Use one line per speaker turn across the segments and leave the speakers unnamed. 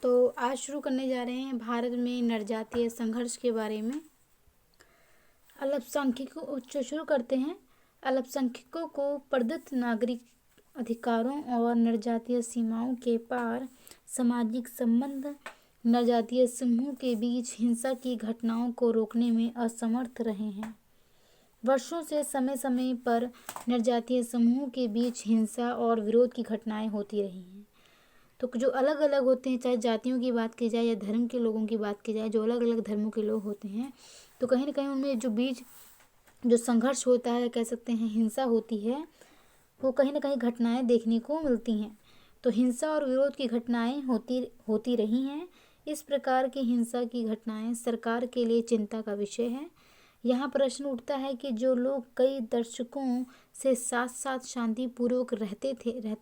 तो आज शुरू करने जा रहे हैं भारत में नरजातीय संघर्ष के बारे में। अल्पसंख्यकों शुरू करते हैं। अल्पसंख्यकों को प्रदत्त नागरिक अधिकारों और नरजातीय सीमाओं के पार सामाजिक संबंध नरजातीय समूह के बीच हिंसा की घटनाओं को रोकने में असमर्थ रहे हैं। वर्षों से समय समय पर नरजातीय समूहों के बीच हिंसा और विरोध की घटनाएं होती रही हैं। तो जो अलग अलग होते हैं, चाहे जातियों की बात की जाए या धर्म के लोगों की बात की जाए, जो अलग अलग धर्मों के लोग होते हैं, तो कहीं ना कहीं उनमें जो संघर्ष होता है, कह सकते हैं हिंसा होती है, वो कहीं ना कहीं घटनाएं देखने को मिलती हैं। तो हिंसा और विरोध की घटनाएं होती रही हैं। इस प्रकार की हिंसा की घटनाएं सरकार के लिए चिंता का विषय है। यहाँ प्रश्न उठता है कि जो लोग कई दशकों से साथ साथ शांतिपूर्वक रहते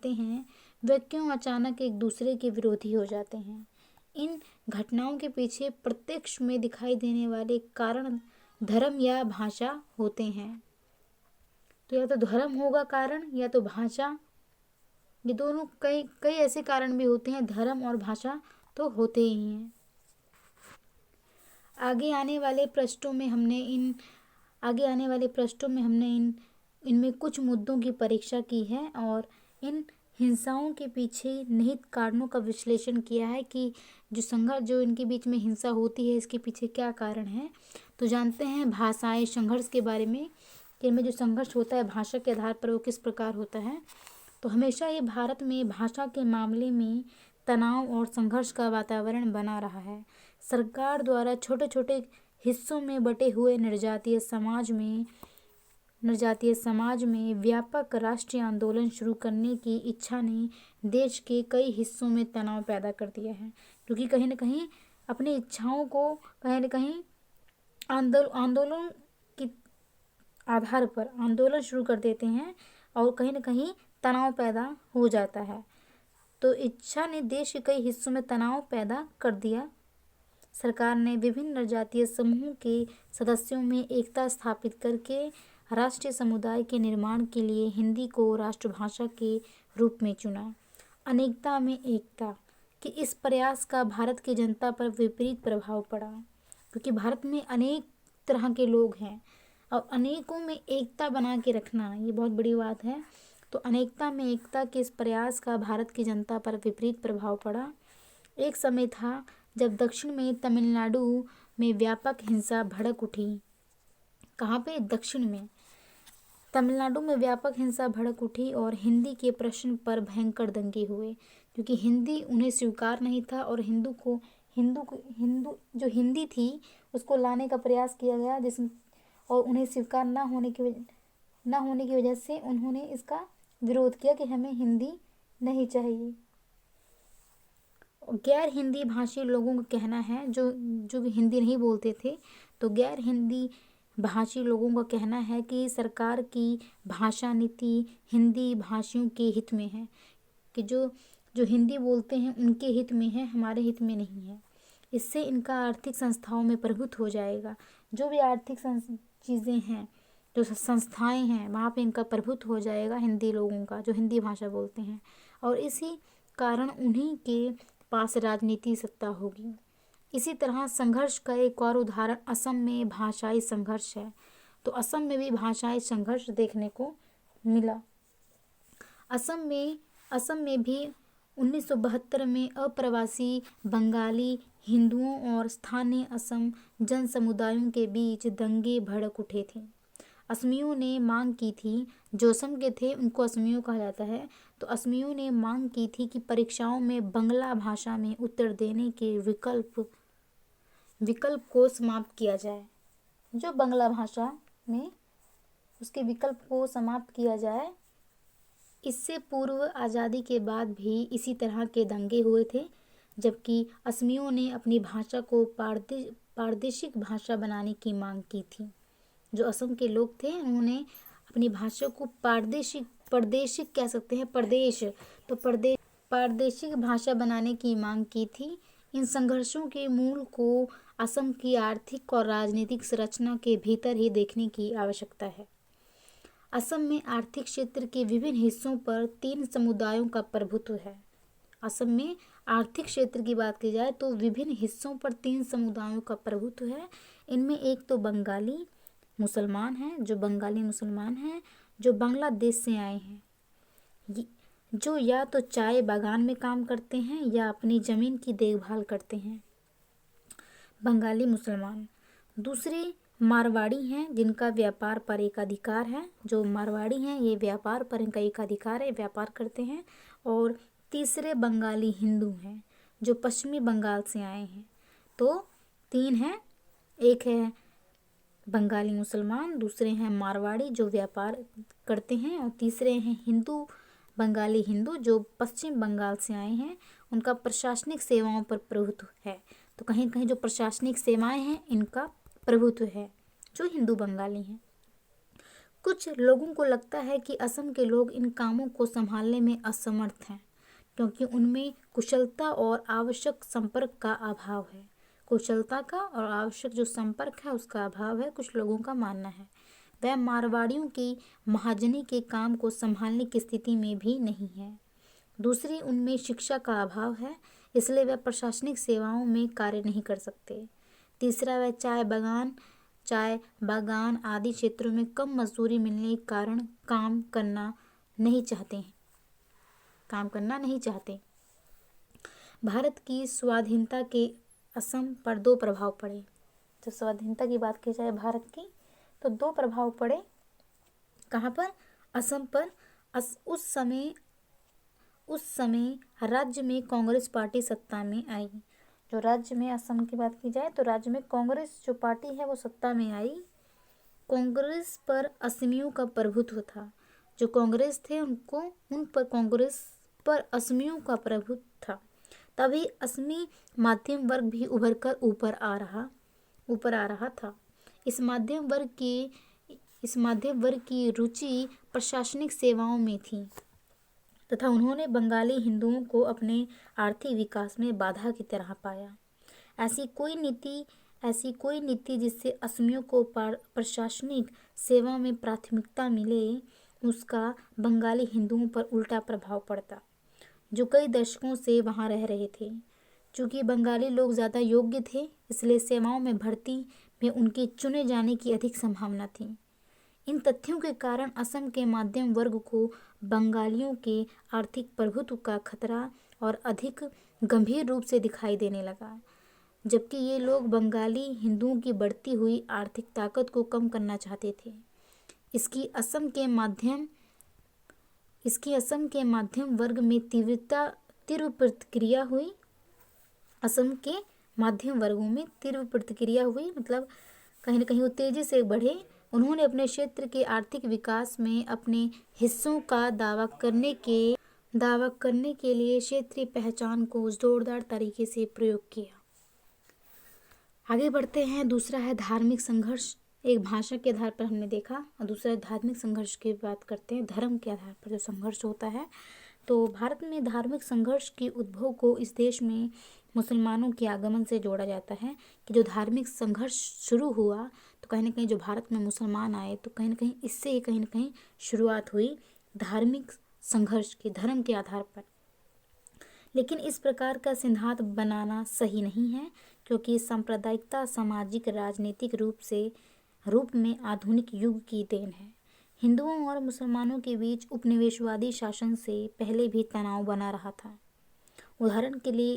हैं, वे क्यों अचानक एक दूसरे के विरोधी हो जाते हैं। इन घटनाओं के पीछे प्रत्यक्ष में दिखाई देने वाले कारण धर्म या भाषा होते हैं। तो या तो धर्म होगा कारण, या तो भाषा। ये दोनों कई ऐसे कारण भी होते हैं। धर्म और भाषा तो होते ही हैं। आगे आने वाले पृष्ठों में हमने इनमें कुछ मुद्दों की परीक्षा की है और इन हिंसाओं के पीछे निहित कारणों का विश्लेषण किया है कि जो इनके बीच में हिंसा होती है, इसके पीछे क्या कारण है। तो जानते हैं भाषाई संघर्ष के बारे में कि इनमें जो संघर्ष होता है भाषा के आधार पर वो किस प्रकार होता है। तो हमेशा ये भारत में भाषा के मामले में तनाव और संघर्ष का वातावरण बना रहा है। सरकार द्वारा छोटे छोटे हिस्सों में बटे हुए नरजातीय समाज में व्यापक राष्ट्रीय आंदोलन शुरू करने की इच्छा ने देश के कई हिस्सों में तनाव पैदा कर दिया है, क्योंकि कहीं ना कहीं अपनी इच्छाओं को कहीं ना कहीं आंदोलन के आधार पर आंदोलन शुरू कर देते हैं और कहीं ना कहीं तनाव पैदा हो जाता है। तो इच्छा ने देश के कई हिस्सों में तनाव पैदा कर दिया। सरकार ने विभिन्न नरजातीय समूहों के सदस्यों में एकता स्थापित करके राष्ट्रीय समुदाय के निर्माण के लिए हिंदी को राष्ट्रभाषा के रूप में चुना। अनेकता में एकता कि इस प्रयास का भारत की जनता पर विपरीत प्रभाव पड़ा, क्योंकि भारत में अनेक तरह के लोग हैं और अनेकों में एकता बना के रखना ये बहुत बड़ी बात है। तो अनेकता में एकता के इस प्रयास का भारत की जनता पर विपरीत प्रभाव पड़ा। एक समय था जब दक्षिण में तमिलनाडु में व्यापक हिंसा भड़क उठी। कहाँ पे? दक्षिण में तमिलनाडु में व्यापक हिंसा भड़क उठी और हिंदी के प्रश्न पर भयंकर दंगे हुए, क्योंकि हिंदी उन्हें स्वीकार नहीं था और हिंदू जो हिंदी थी उसको लाने का प्रयास किया गया, और उन्हें स्वीकार ना होने की वजह से उन्होंने इसका विरोध किया कि हमें हिंदी नहीं चाहिए। गैर हिंदी भाषी लोगों का कहना है, जो हिंदी नहीं बोलते थे, तो गैर हिंदी भाषी लोगों का कहना है कि सरकार की भाषा नीति हिंदी भाषियों के हित में है, कि जो हिंदी बोलते हैं उनके हित में है, हमारे हित में नहीं है। इससे इनका आर्थिक संस्थाओं में प्रभुत्व हो जाएगा। जो भी आर्थिक चीज़ें हैं, जो संस्थाएं हैं, वहाँ पे इनका प्रभुत्व हो जाएगा हिंदी लोगों का, जो हिंदी भाषा बोलते हैं, और इसी कारण उन्हीं के पास राजनीति सत्ता होगी। इसी तरह संघर्ष का एक और उदाहरण असम में भाषाई संघर्ष है। तो असम में भी भाषाई संघर्ष देखने को मिला। असम में भी 1972 में अप्रवासी बंगाली हिंदुओं और स्थानीय असम जन समुदायों के बीच दंगे भड़क उठे थे। असमियों ने मांग की थी, जो असम के थे उनको असमियों कहा जाता है, तो असमियों ने मांग की थी कि परीक्षाओं में बांग्ला भाषा में उत्तर देने के विकल्प को समाप्त किया जाए। जो बांग्ला भाषा में उसके विकल्प को समाप्त किया जाए। इससे पूर्व आज़ादी के बाद भी इसी तरह के दंगे हुए थे, जबकि असमियों ने अपनी भाषा को प्रादेशिक भाषा बनाने की मांग की थी। जो असम के लोग थे उन्होंने अपनी भाषा को प्रादेशिक कह सकते हैं, प्रादेशिक भाषा बनाने की मांग की थी। इन संघर्षों के मूल को असम की आर्थिक और राजनीतिक संरचना के भीतर ही देखने की आवश्यकता है। असम में आर्थिक क्षेत्र के विभिन्न हिस्सों पर 3 समुदायों का प्रभुत्व है। असम में आर्थिक क्षेत्र की बात की जाए तो विभिन्न हिस्सों पर 3 समुदायों का प्रभुत्व है। इनमें एक तो बंगाली मुसलमान हैं, जो बांग्लादेश से आए हैं, जो या तो चाय बागान में काम करते हैं या अपनी ज़मीन की देखभाल करते हैं। बंगाली मुसलमान। दूसरे मारवाड़ी हैं, जिनका व्यापार पर एक अधिकार है। जो मारवाड़ी हैं ये व्यापार पर इनका एक अधिकार है, व्यापार करते हैं। और तीसरे बंगाली हिंदू हैं, जो पश्चिमी बंगाल से आए हैं। तो 3 हैं, एक है बंगाली मुसलमान, दूसरे हैं मारवाड़ी जो व्यापार करते हैं, और तीसरे हैं बंगाली हिंदू जो पश्चिम बंगाल से आए हैं। उनका प्रशासनिक सेवाओं पर प्रभुत्व है। तो कहीं कहीं जो प्रशासनिक सेवाएं हैं इनका प्रभुत्व है, जो हिंदू बंगाली हैं। कुछ लोगों को लगता है कि असम के लोग इन कामों को संभालने में असमर्थ हैं, क्योंकि उनमें कुशलता और आवश्यक संपर्क का अभाव है। कुशलता का और आवश्यक जो संपर्क है उसका अभाव है, कुछ लोगों का मानना है। वह मारवाड़ियों की महाजनी के काम को संभालने की स्थिति में भी नहीं है। दूसरी, उनमें शिक्षा का अभाव है, इसलिए वह प्रशासनिक सेवाओं में कार्य नहीं कर सकते। तीसरा, वह चाय बागान आदि क्षेत्रों में कम मजदूरी मिलने के कारण काम करना नहीं चाहते। भारत की स्वाधीनता के असम पर 2 प्रभाव पड़े। तो स्वाधीनता की बात की जाए भारत की तो 2 प्रभाव पड़े। कहाँ पर? असम पर। उस समय राज्य में कांग्रेस पार्टी सत्ता में आई। जो राज्य में असम की बात की जाए तो राज्य में कांग्रेस जो पार्टी है वो सत्ता में आई। कांग्रेस पर असमियों का प्रभुत्व था। जो कांग्रेस थे कांग्रेस पर असमियों का प्रभुत्व था। तभी असमी मध्यम वर्ग भी उभर कर ऊपर आ रहा था। इस मध्यम वर्ग की रुचि प्रशासनिक सेवाओं में थी तथा उन्होंने बंगाली हिंदुओं को अपने आर्थिक विकास में बाधा की तरह पाया। ऐसी कोई नीति जिससे असमियों को प्रशासनिक सेवा में प्राथमिकता मिले, उसका बंगाली हिंदुओं पर उल्टा प्रभाव पड़ता, जो कई दशकों से वहां रह रहे थे। चूँकि बंगाली लोग ज़्यादा योग्य थे, इसलिए सेवाओं में भर्ती में उनके चुने जाने की अधिक संभावना थी। इन तथ्यों के कारण असम के मध्यम वर्ग को बंगालियों के आर्थिक प्रभुत्व का खतरा और अधिक गंभीर रूप से दिखाई देने लगा, जबकि ये लोग बंगाली हिंदुओं की बढ़ती हुई आर्थिक ताकत को कम करना चाहते थे। इसकी असम के मध्यम वर्ग में तीव्र प्रतिक्रिया हुई। असम के मध्यम वर्गों में तीव्र प्रतिक्रिया हुई, मतलब कहीं न कहीं वो तेजी से बढ़े। उन्होंने अपने क्षेत्र के आर्थिक विकास में अपने हिस्सों का दावा करने के लिए क्षेत्रीय पहचान को जोरदार तरीके से प्रयोग किया। आगे बढ़ते हैं। दूसरा है धार्मिक संघर्ष। एक भाषा के आधार पर हमने देखा, और दूसरा धार्मिक संघर्ष की बात करते हैं। धर्म के आधार पर जो संघर्ष होता है, तो भारत में धार्मिक संघर्ष के उद्भव को इस देश में मुसलमानों के आगमन से जोड़ा जाता है। कि जो धार्मिक संघर्ष शुरू हुआ तो कहीं न कहीं जो भारत में मुसलमान आए तो कहीं न कहीं इससे ही कहीं न कहीं शुरुआत हुई धार्मिक संघर्ष की, धर्म के आधार पर। लेकिन इस प्रकार का सिद्धांत बनाना सही नहीं है, क्योंकि सांप्रदायिकता सामाजिक राजनीतिक रूप में आधुनिक युग की देन है। हिंदुओं और मुसलमानों के बीच उपनिवेशवादी शासन से पहले भी तनाव बना रहा था। उदाहरण के लिए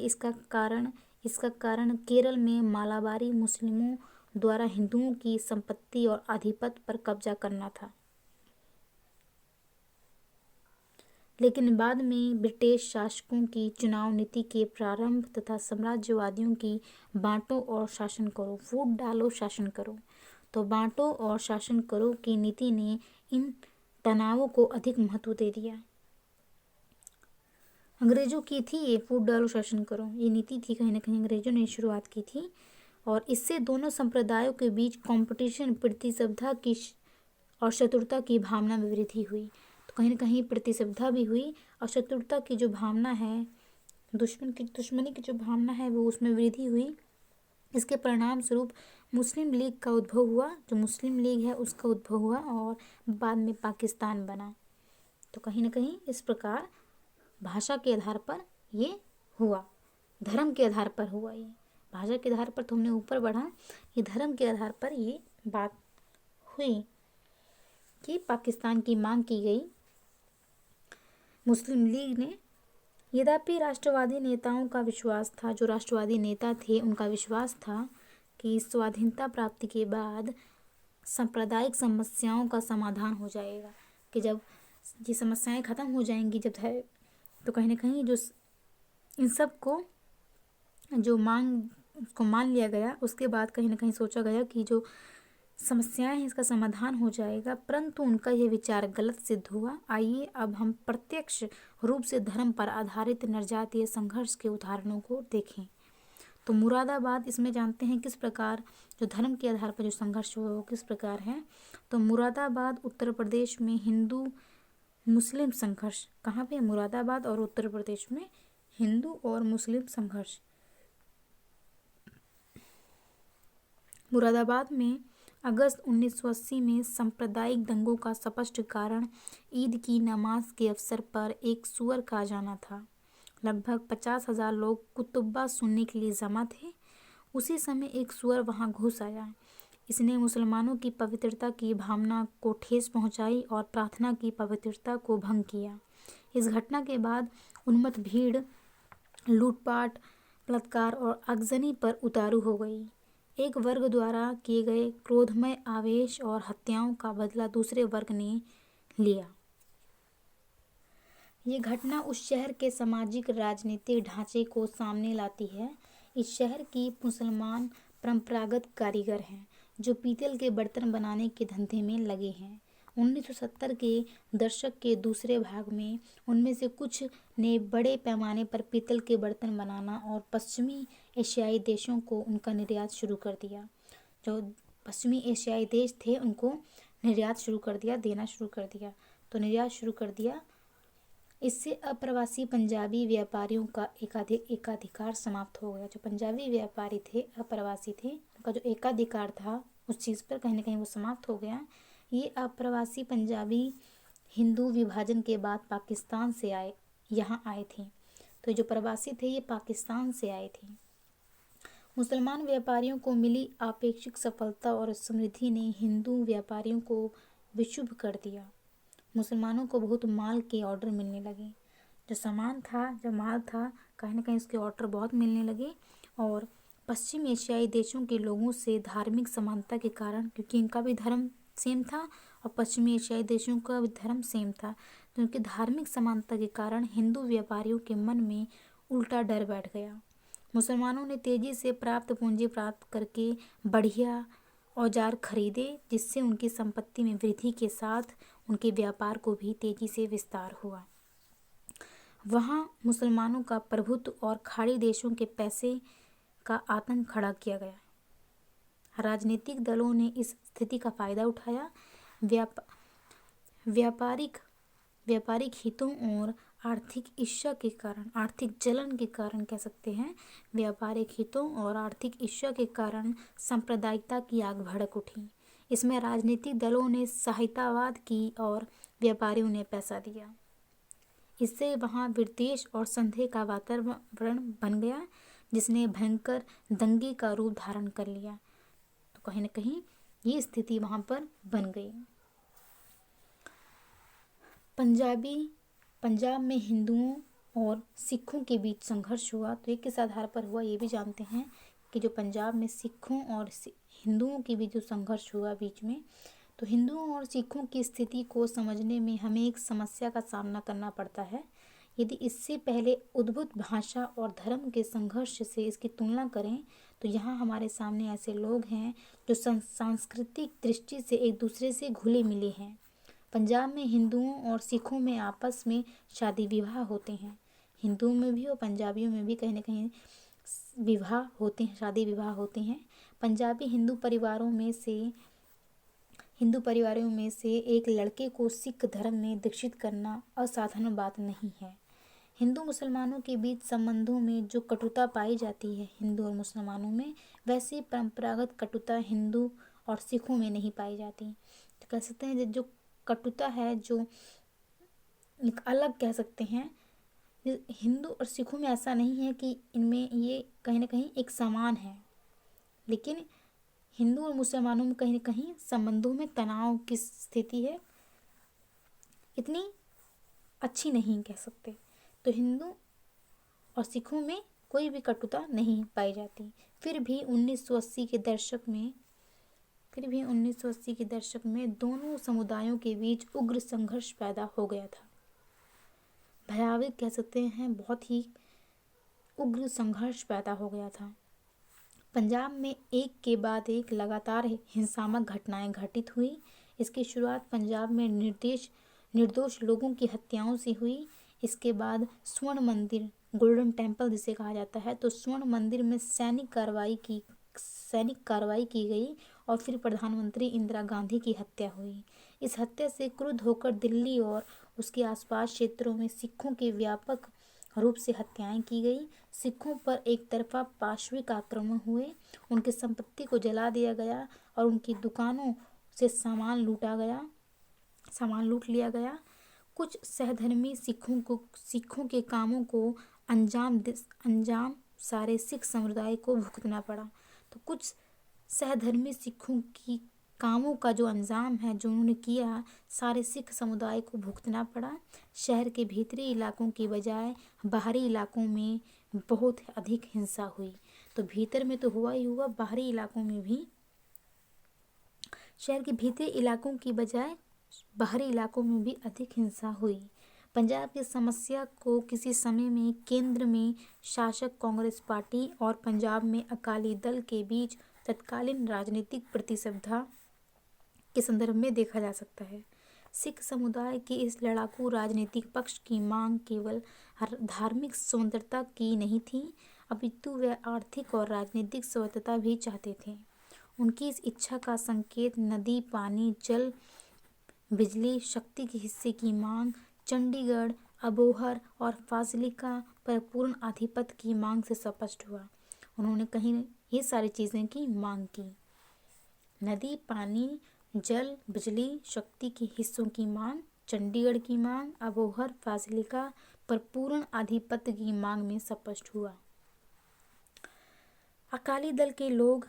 इसका कारण केरल में मालाबारी मुस्लिमों द्वारा हिंदुओं की संपत्ति और आधिपत्य पर कब्जा करना था। लेकिन बाद में ब्रिटिश शासकों की चुनाव नीति के प्रारंभ तथा साम्राज्यवादियों की बांटो और शासन करो, फूट डालो शासन करो, तो बांटो और शासन करो की नीति ने इन तनावों को अधिक महत्व दे दिया। अंग्रेजों की थी ये फूट डालो शासन करो, ये नीति थी कहीं ना कहीं अंग्रेजों ने शुरुआत की थी। और इससे दोनों संप्रदायों के बीच कंपटीशन, प्रतिस्पर्धा की और शत्रुता की भावना में वृद्धि हुई। तो कहीं ना कहीं प्रतिस्पर्धा भी हुई और शत्रुता की जो भावना है, दुश्मनी की जो भावना है वो उसमें वृद्धि हुई। इसके परिणाम स्वरूप मुस्लिम लीग का उद्भव हुआ। जो मुस्लिम लीग है उसका उद्भव हुआ और बाद में पाकिस्तान बना। तो कहीं ना कहीं इस प्रकार भाषा के आधार पर ये हुआ, धर्म के आधार पर हुआ। ये भाषा के आधार पर तो हमने ऊपर बढ़ा, ये धर्म के आधार पर ये बात हुई कि पाकिस्तान की मांग की गई मुस्लिम लीग ने। यद्यपि राष्ट्रवादी नेताओं का विश्वास था, जो राष्ट्रवादी नेता थे उनका विश्वास था कि स्वाधीनता प्राप्ति के बाद सांप्रदायिक समस्याओं का समाधान हो जाएगा, कि जब ये समस्याएं ख़त्म हो जाएंगी, जब है तो कहीं ना कहीं जो इन सब को जो मांग उसको मान लिया गया, उसके बाद कहीं ना कहीं सोचा गया कि जो समस्याएं हैं इसका समाधान हो जाएगा। परंतु उनका यह विचार गलत सिद्ध हुआ। आइए अब हम प्रत्यक्ष रूप से धर्म पर आधारित नरजातीय संघर्ष के उदाहरणों को देखें। तो मुरादाबाद, इसमें जानते हैं किस प्रकार जो धर्म के आधार पर जो संघर्ष हुआ वो किस प्रकार है। तो मुरादाबाद उत्तर प्रदेश में हिंदू मुस्लिम संघर्ष, कहाँ पे? मुरादाबाद और उत्तर प्रदेश में हिंदू और मुस्लिम संघर्ष। मुरादाबाद में अगस्त 1980 में सांप्रदायिक दंगों का स्पष्ट कारण ईद की नमाज के अवसर पर एक सूअर का आ जाना था। लगभग 50,000 लोग कुतुब्बा सुनने के लिए जमा थे। उसी समय एक सूअर वहां घुस आया। इसने मुसलमानों की पवित्रता की भावना को ठेस पहुंचाई और प्रार्थना की पवित्रता को भंग किया। इस घटना के बाद उन्मत्त भीड़ लूटपाट, बलात्कार और आगजनी पर उतारू हो गई। एक वर्ग द्वारा किए गए क्रोधमय आवेश और हत्याओं का बदला दूसरे वर्ग ने लिया। ये घटना उस शहर के सामाजिक राजनीतिक ढांचे को सामने लाती है। इस शहर की मुसलमान परंपरागत कारीगर हैं जो पीतल के बर्तन बनाने के धंधे में लगे हैं। 1970 के दशक के दूसरे भाग में उनमें से कुछ ने बड़े पैमाने पर पीतल के बर्तन बनाना और पश्चिमी एशियाई देशों को उनका निर्यात शुरू कर दिया। जो पश्चिमी एशियाई देश थे उनको निर्यात शुरू कर दिया, देना शुरू कर दिया, तो निर्यात शुरू कर दिया। इससे अप्रवासी पंजाबी व्यापारियों का एकाधिकार समाप्त हो गया। जो पंजाबी व्यापारी थे, अप्रवासी थे, उनका जो एकाधिकार था उस चीज़ पर कहीं ना कहीं वो समाप्त हो गया। ये अप्रवासी पंजाबी हिंदू विभाजन के बाद पाकिस्तान से यहाँ आए थे। तो जो प्रवासी थे ये पाकिस्तान से आए थे। मुसलमान व्यापारियों को मिली आपेक्षिक सफलता और समृद्धि ने हिंदू व्यापारियों को विक्षुब्ध कर दिया। मुसलमानों को बहुत माल के ऑर्डर मिलने लगे। जो सामान था, जो माल था, कहीं ना कहीं उसके ऑर्डर बहुत मिलने लगे। और पश्चिम एशियाई देशों के लोगों से धार्मिक समानता के कारण, क्योंकि इनका भी धर्म सेम था और पश्चिमी एशियाई देशों का भी धर्म सेम था, तो उनकी धार्मिक समानता के कारण हिंदू व्यापारियों के मन में उल्टा डर बैठ गया। मुसलमानों ने तेजी से प्राप्त पूंजी प्राप्त करके बढ़िया औजार खरीदे, जिससे उनकी संपत्ति में वृद्धि के साथ उनके व्यापार को भी तेजी से विस्तार हुआ। वहाँ मुसलमानों का प्रभुत्व और खाड़ी देशों के पैसे का आतंक खड़ा किया गया। राजनीतिक दलों ने इस स्थिति का फायदा उठाया। व्यापारिक हितों और आर्थिक ईर्ष्या के कारण, आर्थिक जलन के कारण कह सकते हैं, व्यापारिक हितों और आर्थिक ईर्ष्या के कारण सांप्रदायिकता की आग भड़क उठी। इसमें राजनीतिक दलों ने सहायतावाद की और व्यापारियों ने पैसा दिया। इससे वहाँ विद्वेष और संदेह का वातावरण बन गया, जिसने भयंकर दंगे का रूप धारण कर लिया। तो कहीं ना कहीं ये स्थिति वहाँ पर बन गई। पंजाब में हिंदुओं और सिखों के बीच संघर्ष हुआ। तो ये किस आधार पर हुआ ये भी जानते हैं कि जो पंजाब में सिखों और हिंदुओं के बीच जो संघर्ष हुआ बीच में, तो हिंदुओं और सिखों की स्थिति को समझने में हमें एक समस्या का सामना करना पड़ता है। यदि इससे पहले उद्भूत भाषा और धर्म के संघर्ष से इसकी तुलना करें तो यहाँ हमारे सामने ऐसे लोग हैं जो सांस्कृतिक दृष्टि से एक दूसरे से घुले मिले हैं। पंजाब में हिंदुओं और सिखों में आपस में शादी विवाह होते हैं। हिंदुओं में भी और पंजाबियों में भी कहीं ना कहीं विवाह होते हैं, शादी विवाह होते हैं। पंजाबी हिंदू परिवारों में से एक लड़के को सिख धर्म में दीक्षित करना असाधारण बात नहीं है। हिंदू मुसलमानों के बीच संबंधों में जो कटुता पाई जाती है हिंदू और मुसलमानों में, वैसी परंपरागत कटुता हिंदू और सिखों में नहीं पाई जाती। तो कह सकते हैं जो कटुता है, जो एक अलग कह सकते हैं, हिंदू और सिखों में ऐसा नहीं है कि इनमें ये कहीं ना कहीं एक समान है, लेकिन हिंदू और मुसलमानों में कहीं ना कहीं संबंधों में तनाव की स्थिति है, इतनी अच्छी नहीं कह सकते। तो हिंदू और सिखों में कोई भी कटुता नहीं पाई जाती। फिर भी 1980 के दशक में दोनों समुदायों के बीच उग्र संघर्ष पैदा हो गया था। भयावह कह सकते हैं, बहुत ही उग्र संघर्ष पैदा हो गया था। पंजाब में एक के बाद एक लगातार हिंसात्मक घटनाएं घटित हुई। इसकी शुरुआत पंजाब में निर्दोष लोगों की हत्याओं से हुई। इसके बाद स्वर्ण मंदिर, गोल्डन टेम्पल जिसे कहा जाता है, तो स्वर्ण मंदिर में सैनिक कार्रवाई की गई और फिर प्रधानमंत्री इंदिरा गांधी की हत्या हुई। इस हत्या से क्रुद्ध होकर दिल्ली और उसके आसपास क्षेत्रों में सिखों के व्यापक रूप से हत्याएं की गई। सिखों पर एक तरफा पाशविक आक्रमण हुए, उनकी संपत्ति को जला दिया गया और उनकी दुकानों से सामान लूट लिया गया। कुछ सहधर्मी सिखों के कामों को अंजाम सारे सिख समुदाय को भुगतना पड़ा। तो कुछ सहधर्मी सिखों की कामों का जो अंजाम है, जो उन्होंने किया, सारे सिख समुदाय को भुगतना पड़ा। शहर के भीतरी इलाकों की बजाय बाहरी इलाकों में बहुत अधिक हिंसा हुई। तो भीतर में तो हुआ ही हुआ, बाहरी इलाकों में भी, शहर के भीतरी इलाकों की बजाय बाहरी इलाकों में भी अधिक हिंसा हुई। पंजाब की समस्या को किसी समय में केंद्र में शासक कांग्रेस पार्टी और पंजाब में अकाली दल के बीच तत्कालीन राजनीतिक प्रतिस्पर्धा के संदर्भ में देखा जा सकता है। सिख समुदाय के इस लड़ाकू राजनीतिक पक्ष की मांग केवल धार्मिक स्वतंत्रता की नहीं थी, अपितु वे आर्थिक और राजनीतिक स्वतंत्रता भी चाहते थे। उनकी इस इच्छा का संकेत नदी, पानी, जल, बिजली, शक्ति के हिस्से की मांग, चंडीगढ़, अबोहर और फाजिल्का पर पूर्ण आधिपत्य की मांग से स्पष्ट हुआ। उन्होंने कहीं ये सारी चीज़ें की मांग की। नदी, पानी, जल, बिजली, शक्ति के हिस्सों की मांग, चंडीगढ़ की मांग, अबोहर, फाजिल्का पर पूर्ण आधिपत्य की मांग में स्पष्ट हुआ। अकाली दल के लोग,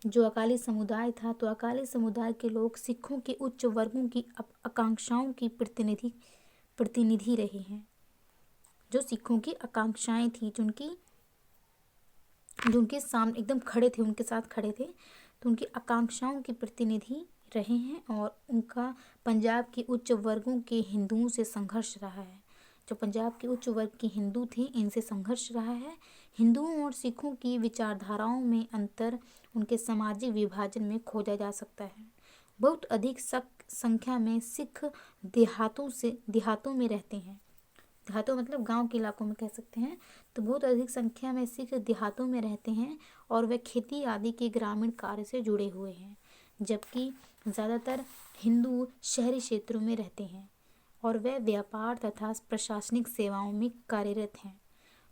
जो अकाली समुदाय था, तो अकाली समुदाय के लोग सिखों के उच्च वर्गों की आकांक्षाओं की प्रतिनिधि रहे हैं। जो सिखों की आकांक्षाएं थी, जो उनके सामने एकदम खड़े थे, उनके साथ खड़े थे, तो उनकी आकांक्षाओं के प्रतिनिधि रहे हैं और उनका पंजाब के उच्च वर्गों के हिंदुओं से संघर्ष रहा है। जो पंजाब के उच्च वर्ग के हिंदू थे, इनसे संघर्ष रहा है। हिंदुओं और सिखों की विचारधाराओं में अंतर उनके सामाजिक विभाजन में खोजा जा सकता है। बहुत अधिक संख्या में सिख देहातों में रहते हैं। देहातों मतलब गांव के इलाकों में कह सकते हैं। तो बहुत अधिक संख्या में सिख देहातों में रहते हैं और वे खेती आदि के ग्रामीण कार्य से जुड़े हुए हैं, जबकि ज़्यादातर हिंदू शहरी क्षेत्रों में रहते हैं और वे व्यापार तथा प्रशासनिक सेवाओं में कार्यरत हैं।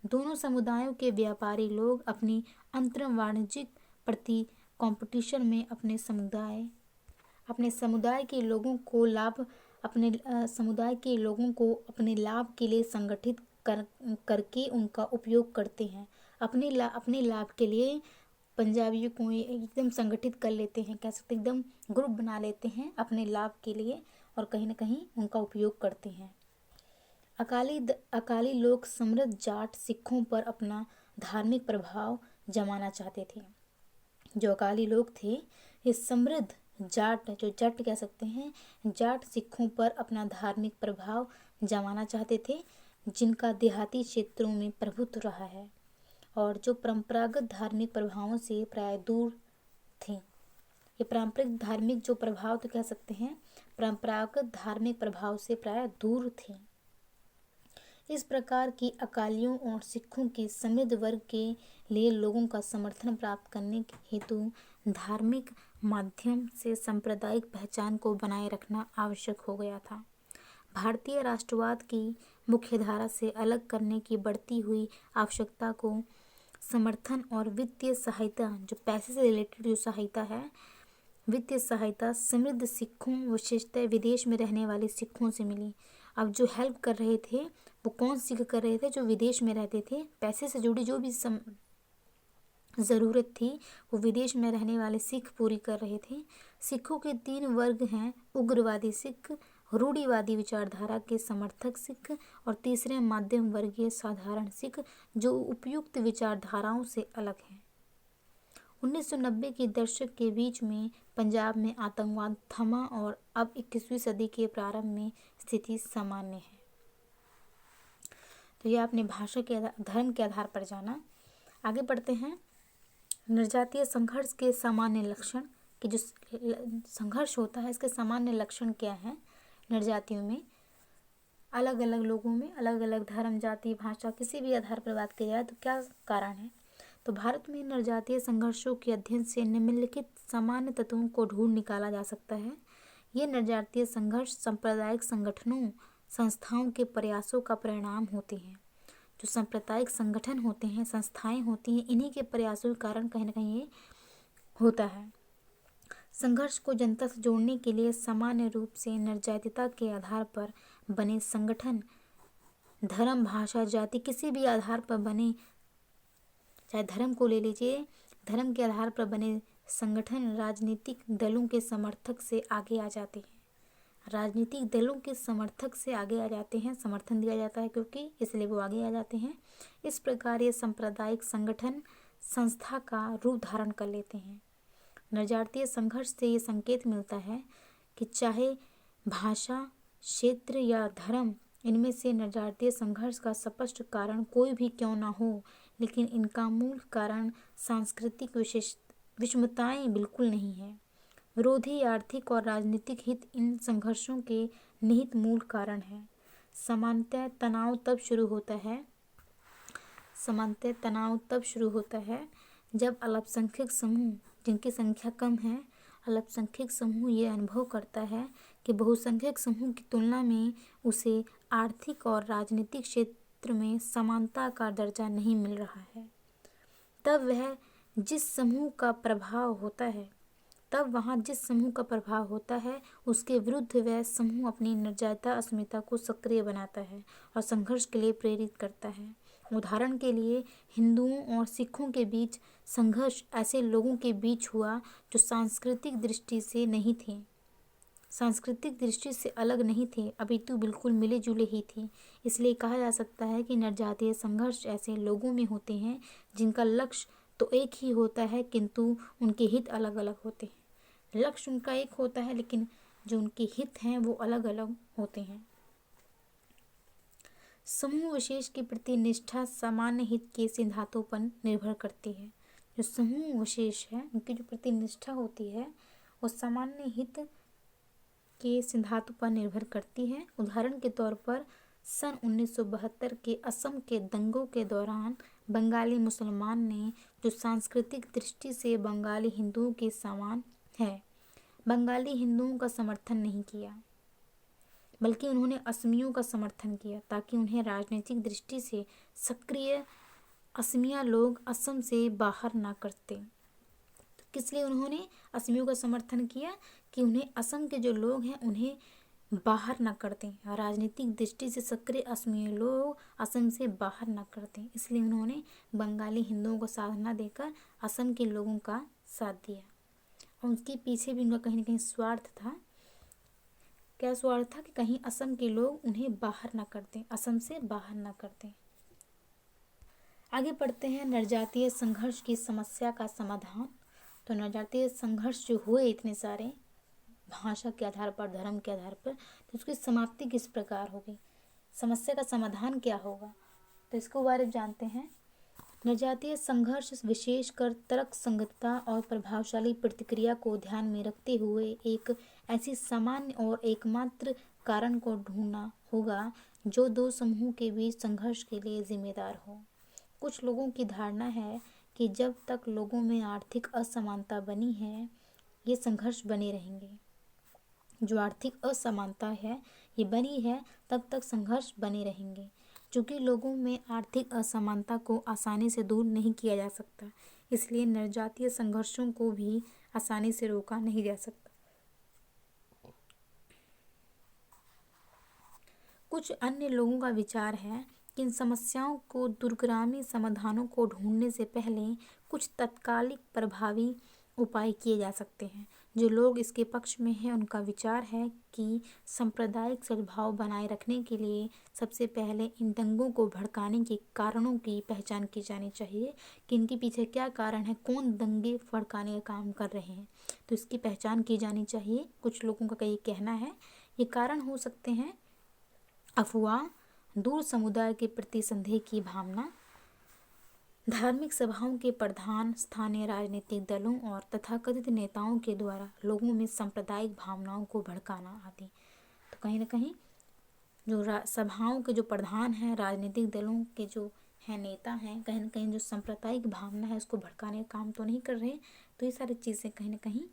दोनों समुदायों के व्यापारी लोग अपनी अंतर वाणिज्यिक प्रति कंपटीशन में अपने समुदाय के लोगों को अपने लाभ के लिए संगठित करके उनका उपयोग करते हैं। अपने लाभ के लिए पंजाबियों को एकदम संगठित कर लेते हैं, कह सकते एकदम ग्रुप बना लेते हैं अपने लाभ के लिए और कहीं ना कहीं उनका उपयोग करते हैं। अकाली लोग समृद्ध जाट सिखों पर अपना धार्मिक प्रभाव जमाना चाहते थे। जो अकाली लोग थे, ये समृद्ध जाट कह सकते हैं, जाट सिखों पर अपना धार्मिक प्रभाव जमाना चाहते थे, जिनका देहाती क्षेत्रों में प्रभुत्व रहा है और जो परंपरागत धार्मिक प्रभावों से प्राय दूर थे। ये पारंपरिक धार्मिक जो प्रभाव तो कह सकते हैं, परंपरागत धार्मिक प्रभाव से प्राय दूर थे। इस प्रकार की अकालियों और सिखों के समृद्ध वर्ग के लिए लोगों का समर्थन प्राप्त करने हेतु धार्मिक माध्यम से सांप्रदायिक पहचान को बनाए रखना आवश्यक हो गया था। भारतीय राष्ट्रवाद की मुख्यधारा से अलग करने की बढ़ती हुई आवश्यकता को समर्थन और वित्तीय सहायता, जो पैसे से रिलेटेड जो सहायता है, वित्तीय सहायता समृद्ध सिखों, विशेषतः विदेश में रहने वाले सिखों से मिली। अब जो हेल्प कर रहे थे वो कौन सीख कर रहे थे? जो विदेश में रहते थे। पैसे से जुड़ी जो भी ज़रूरत थी वो विदेश में रहने वाले सिख पूरी कर रहे थे। सिखों के 3 वर्ग हैं: उग्रवादी सिख, रूढ़िवादी विचारधारा के समर्थक सिख और तीसरे मध्यम वर्गीय साधारण सिख, जो उपयुक्त विचारधाराओं से अलग हैं। 1990 के दशक के बीच में पंजाब में आतंकवाद थमा और अब 21वीं सदी के प्रारंभ में स्थिति सामान्य है। तो ये आपने भाषा के धर्म के आधार पर जाना। आगे बढ़ते हैं। नरजातीय संघर्ष के सामान्य लक्षण, कि जो संघर्ष होता है इसके सामान्य लक्षण क्या हैं? नरजातियों में, अलग अलग लोगों में, अलग अलग धर्म, जाति, भाषा, किसी भी आधार पर बात की जाए तो क्या कारण है? तो भारत में नरजातीय संघर्षों के अध्ययन से निम्नलिखित सामान्य तत्वों को ढूंढ निकाला जा सकता है। ये नरजातीय संघर्ष सांप्रदायिक संगठनों, संस्थाओं के प्रयासों का परिणाम होते हैं। जो सांप्रदायिक संगठन होते हैं, संस्थाएं होती हैं, इन्हीं के प्रयासों के कारण कहीं ना कहीं ये होता है। संघर्ष को जनता से जोड़ने के लिए सामान्य रूप से नरजातीयता के आधार पर बने संगठन, धर्म, भाषा, जाति, किसी भी आधार पर बने, चाहे धर्म को ले लीजिए, धर्म के आधार पर बने संगठन राजनीतिक दलों के समर्थक से आगे आ जाते हैं। राजनीतिक दलों के समर्थक से आगे आ जाते हैं, समर्थन दिया जाता है क्योंकि, इसलिए वो आगे आ जाते हैं। इस प्रकार ये सांप्रदायिक संगठन संस्था का रूप धारण कर लेते हैं। नरजातीय संघर्ष से ये संकेत मिलता है कि चाहे भाषा, क्षेत्र या धर्म, इनमें से नरजातीय संघर्ष का स्पष्ट कारण कोई भी क्यों ना हो, लेकिन इनका मूल कारण सांस्कृतिक विषमताएं बिल्कुल नहीं है। विरोधी आर्थिक और राजनीतिक हित इन संघर्षों के निहित मूल कारण हैं। सामान्यतः तनाव तब शुरू होता है जब अल्पसंख्यक समूह, जिनकी संख्या कम है, अल्पसंख्यक समूह ये अनुभव करता है कि बहुसंख्यक समूह की तुलना में उसे आर्थिक और राजनीतिक क्षेत्र में समानता का दर्जा नहीं मिल रहा है। तब वहाँ जिस समूह का प्रभाव होता है उसके विरुद्ध वह समूह अपनी नरजातीय अस्मिता को सक्रिय बनाता है और संघर्ष के लिए प्रेरित करता है। उदाहरण के लिए, हिंदुओं और सिखों के बीच संघर्ष ऐसे लोगों के बीच हुआ जो सांस्कृतिक दृष्टि से अलग नहीं थे, अपितु बिल्कुल मिले जुले ही थे। इसलिए कहा जा सकता है कि नरजातीय संघर्ष ऐसे लोगों में होते हैं जिनका लक्ष्य तो एक ही होता है किंतु उनके हित अलग अलग होते हैं। लक्ष्य उनका एक होता है लेकिन जो उनके हित हैं वो अलग अलग होते हैं। समूह विशेष के प्रति निष्ठा सामान्य हित के सिद्धांतों पर निर्भर करती है। जो समूह विशेष है उनकी जो प्रति निष्ठा होती है वो सामान्य हित के सिद्धांतों पर निर्भर करती है। उदाहरण के तौर पर सन 1972 के असम के दंगों के दौरान बंगाली मुसलमान ने, जो सांस्कृतिक दृष्टि से बंगाली हिंदुओं के समान है, बंगाली हिंदुओं का समर्थन नहीं किया, बल्कि उन्होंने असमियों का समर्थन किया ताकि उन्हें राजनीतिक दृष्टि से सक्रिय असमिया लोग असम से बाहर ना करते। तो किस लिए उन्होंने असमियों का समर्थन किया? कि उन्हें असम के जो लोग हैं उन्हें बाहर ना कर दें, राजनीतिक दृष्टि से सक्रिय असमिया लोग असम से बाहर ना कर दें। इसलिए उन्होंने बंगाली हिंदुओं को साथ न देकर असम के लोगों का साथ दिया। और उसके पीछे भी उनका कहीं ना कहीं स्वार्थ था। क्या स्वार्थ था? कि कहीं असम के लोग उन्हें बाहर ना कर दें, असम से बाहर ना कर दें। आगे बढ़ते हैं। नरजातीय संघर्ष की समस्या का समाधान। तो नरजातीय संघर्ष जो हुए इतने सारे, भाषा के आधार पर, धर्म के आधार पर, तो उसकी समाप्ति किस प्रकार होगी, समस्या का समाधान क्या होगा, तो इसको बारे में जानते हैं। नरजातीय संघर्ष विशेषकर तर्क संगतता और प्रभावशाली प्रतिक्रिया को ध्यान में रखते हुए एक ऐसी सामान्य और एकमात्र कारण को ढूंढना होगा जो दो समूह के बीच संघर्ष के लिए जिम्मेदार हो। कुछ लोगों की धारणा है कि जब तक लोगों में आर्थिक असमानता बनी है ये संघर्ष बने रहेंगे। जो आर्थिक असमानता है ये बनी है तब तक संघर्ष बने रहेंगे। चूँकि लोगों में आर्थिक असमानता को आसानी से दूर नहीं किया जा सकता, इसलिए नरजातीय संघर्षों को भी आसानी से रोका नहीं जा सकता। कुछ अन्य लोगों का विचार है कि इन समस्याओं को दूरगामी समाधानों को ढूंढने से पहले कुछ तत्कालिक प्रभावी उपाय किए जा सकते हैं। जो लोग इसके पक्ष में हैं उनका विचार है कि सांप्रदायिक सद्भाव बनाए रखने के लिए सबसे पहले इन दंगों को भड़काने के कारणों की पहचान की जानी चाहिए कि इनके पीछे क्या कारण है, कौन दंगे भड़काने का काम कर रहे हैं, तो इसकी पहचान की जानी चाहिए। कुछ लोगों का ये कहना है ये कारण हो सकते हैं अफवाह, दूर समुदाय के प्रति संदेह की भावना, धार्मिक सभाओं के प्रधान, स्थानीय राजनीतिक दलों और तथाकथित नेताओं के द्वारा लोगों में सांप्रदायिक भावनाओं को भड़काना आदि। तो कहीं ना कहीं जो सभाओं के जो प्रधान हैं, राजनीतिक दलों के जो हैं नेता हैं, कहीं ना कहीं जो सांप्रदायिक भावना है उसको भड़काने का काम तो नहीं कर रहे। तो ये सारी चीज़ें कहीं ना कहीं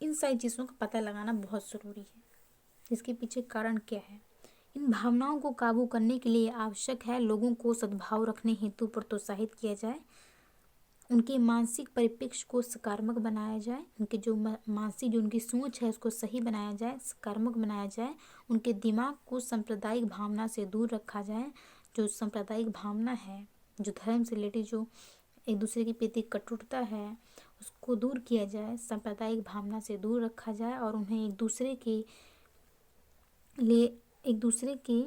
इन सारी चीज़ों का पता लगाना बहुत ज़रूरी है, इसके पीछे कारण क्या है। इन भावनाओं को काबू करने के लिए आवश्यक है लोगों को सद्भाव रखने हेतु प्रोत्साहित किया जाए, उनके मानसिक परिप्रेक्ष्य को सकारात्मक बनाया जाए, उनके जो मानसिक जो उनकी सोच है उसको सही बनाया जाए, सकारात्मक बनाया जाए, उनके दिमाग को सांप्रदायिक भावना से दूर रखा जाए। जो सांप्रदायिक भावना है, जो धर्म से रिलेटेड जो एक दूसरे के प्रति कटुता है उसको दूर किया जाए, सांप्रदायिक भावना से दूर रखा जाए और उन्हें एक दूसरे के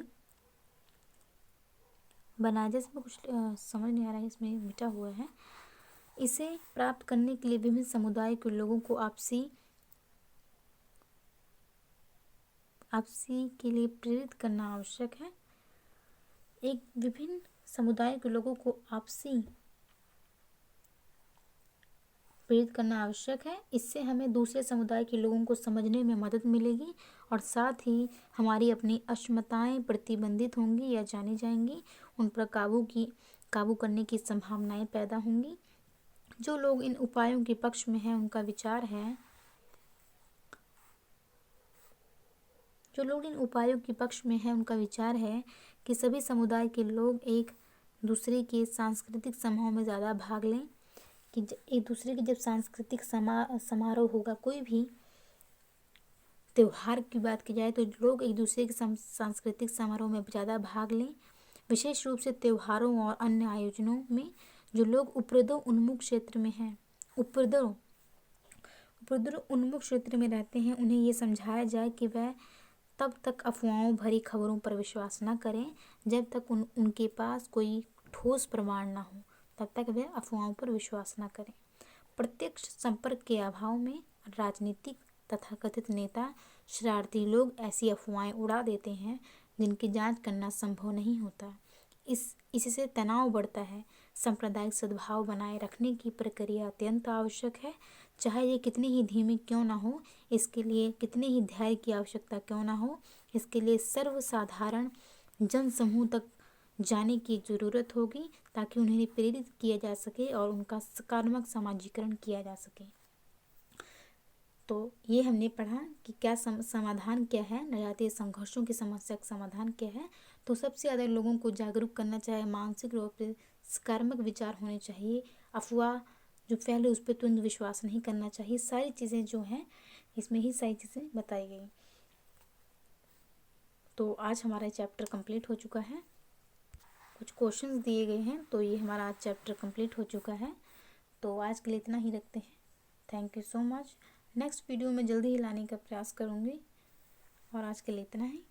बनाया जाए। इसमें कुछ समझ नहीं आ रहा है, इसमें मिटा हुआ है। इसे प्राप्त करने के लिए विभिन्न समुदाय के लोगों को आपसी के लिए प्रेरित करना आवश्यक है। एक विभिन्न समुदाय के लोगों को आपसी प्रेरित करना आवश्यक है। इससे हमें दूसरे समुदाय के लोगों को समझने में मदद मिलेगी और साथ ही हमारी अपनी अक्षमताएं प्रतिबंधित होंगी या जानी जाएंगी, उन पर काबू करने की संभावनाएं पैदा होंगी। जो लोग इन उपायों के पक्ष में हैं उनका विचार है कि सभी समुदाय के लोग एक दूसरे के सांस्कृतिक समूहों में ज़्यादा भाग लें, कि एक दूसरे के जब सांस्कृतिक समारोह होगा, कोई भी त्यौहार की बात की जाए तो लोग एक दूसरे के सांस्कृतिक समारोह में ज़्यादा भाग लें। विशेष रूप से त्योहारों और अन्य आयोजनों में जो लोग उपद्रव उन्मुख क्षेत्र में रहते हैं उन्हें ये समझाया जाए कि वह तब तक अफवाहों भरी खबरों पर विश्वास न करें जब तक उनके पास कोई ठोस प्रमाण न हो, तब तक वे अफवाहों पर विश्वास न करें। प्रत्यक्ष संपर्क के अभाव में राजनीतिक तथाकथित नेता, शरारती लोग ऐसी अफवाहें उड़ा देते हैं जिनकी जांच करना संभव नहीं होता। इससे तनाव बढ़ता है। सांप्रदायिक सद्भाव बनाए रखने की प्रक्रिया अत्यंत आवश्यक है, चाहे ये कितनी ही धीमी क्यों ना हो, इसके लिए कितने ही धैर्य की आवश्यकता क्यों ना हो। इसके लिए सर्वसाधारण जनसमूह तक जाने की ज़रूरत होगी ताकि उन्हें प्रेरित किया जा सके और उनका सकारात्मक समाजीकरण किया जा सके। तो ये हमने पढ़ा कि क्या समाधान क्या है, नवजातीय संघर्षों की समस्या का समाधान क्या है। तो सबसे ज़्यादा लोगों को जागरूक करना चाहिए, मानसिक रूप से सकारात्मक विचार होने चाहिए, अफवाह जो फैले उस पर तुरंत विश्वास नहीं करना चाहिए। सारी चीज़ें जो हैं इसमें ही सारी चीज़ें बताई गई। तो आज हमारा चैप्टर कंप्लीट हो चुका है, कुछ क्वेश्चंस दिए गए हैं, तो ये हमारा आज चैप्टर कंप्लीट हो चुका है। तो आज के लिए इतना ही रखते हैं। Thank you so much. Next video में जल्दी ही लाने का प्रयास करूँगी और आज के लिए इतना ही।